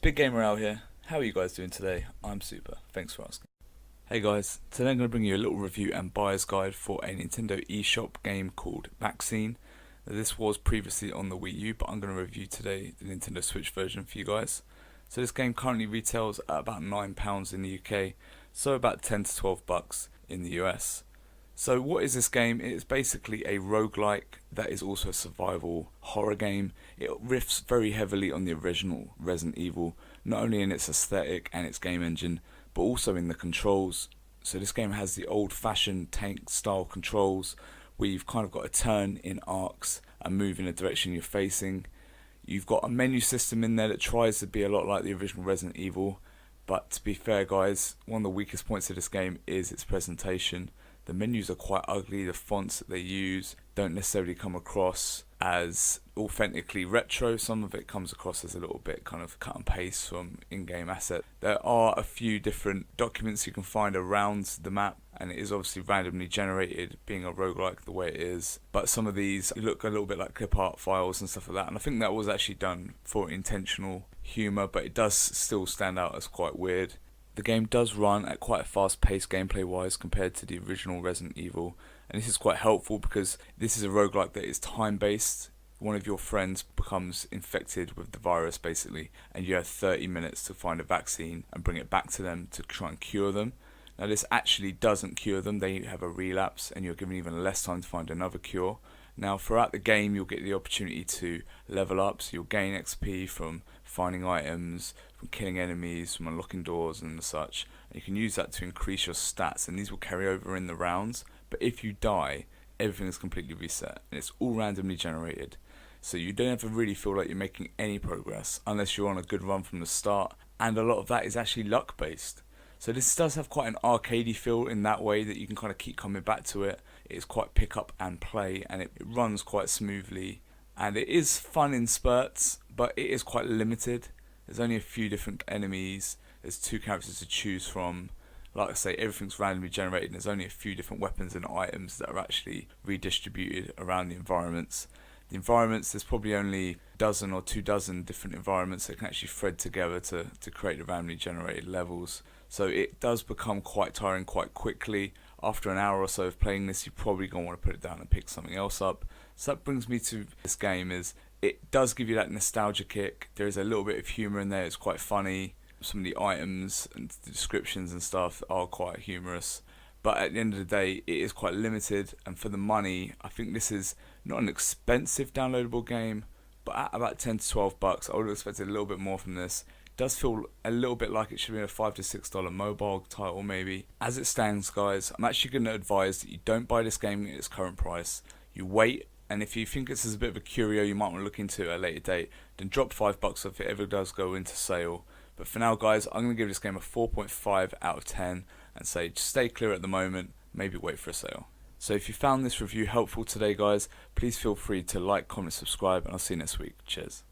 Big Gamer out here. How are you guys doing today? I'm super. Thanks for asking. Hey guys, today I'm going to bring you a little review and buyer's guide for a Nintendo eShop game called Vaccine. This was previously on the Wii U, but I'm going to review today the Nintendo Switch version for you guys. So this game currently retails at about £9 in the UK, so about 10 to 12 bucks in the US. So what is this game? It is basically a roguelike that is also a survival horror game. It riffs very heavily on the original Resident Evil, not only in its aesthetic and its game engine, but also in the controls. So this game has the old-fashioned tank style controls where you've kind of got to turn in arcs and move in the direction you're facing. You've got a menu system in there that tries to be a lot like the original Resident Evil, but to be fair guys, one of the weakest points of this game is its presentation. The menus are quite ugly, the fonts that they use don't necessarily come across as authentically retro. Some of it comes across as a little bit kind of cut and paste from in-game asset. There are a few different documents you can find around the map, and it is obviously randomly generated, being a roguelike the way it is. But some of these look a little bit like clip art files and stuff like that, and I think that was actually done for intentional humour, but it does still stand out as quite weird. The game does run at quite a fast pace gameplay wise compared to the original Resident Evil, and this is quite helpful because this is a roguelike that is time based. One of your friends becomes infected with the virus basically, and you have 30 minutes to find a vaccine and bring it back to them to try and cure them. Now this actually doesn't cure them, they have a relapse and you're given even less time to find another cure. Now throughout the game you'll get the opportunity to level up, so you'll gain XP from finding items, from killing enemies, from unlocking doors and such. And you can use that to increase your stats, and these will carry over in the rounds. But if you die, everything is completely reset and it's all randomly generated. So you don't ever really feel like you're making any progress unless you're on a good run from the start, and a lot of that is actually luck based. So this does have quite an arcadey feel in that way that you can kind of keep coming back to it. It is quite pick up and play, and it runs quite smoothly, and it is fun in spurts, but it is quite limited. There's only a few different enemies, there's 2 characters to choose from. Like I say, everything's randomly generated and there's only a few different weapons and items that are actually redistributed around the environments. The environments, there's probably only a dozen or 2 dozen different environments that can actually thread together to create the randomly generated levels. So it does become quite tiring quite quickly. After an hour or so of playing this, you're probably going to want to put it down and pick something else up. So that brings me to this game. Is it does give you that nostalgia kick. There is a little bit of humour in there, it's quite funny. Some of the items and the descriptions and stuff are quite humorous. But at the end of the day, it is quite limited, and for the money, I think this is not an expensive downloadable game, but at about 10 to 12 bucks, I would have expected a little bit more from this. It does feel a little bit like it should be a $5 to $6 mobile title maybe. As it stands guys, I'm actually going to advise that you don't buy this game at its current price. You wait, and if you think this is a bit of a curio you might want to look into at a later date, then drop $5 if it ever does go into sale. But for now guys, I'm going to give this game a 4.5 out of 10 and say just stay clear at the moment, maybe wait for a sale. So if you found this review helpful today guys, please feel free to like, comment, subscribe, and I'll see you next week. Cheers.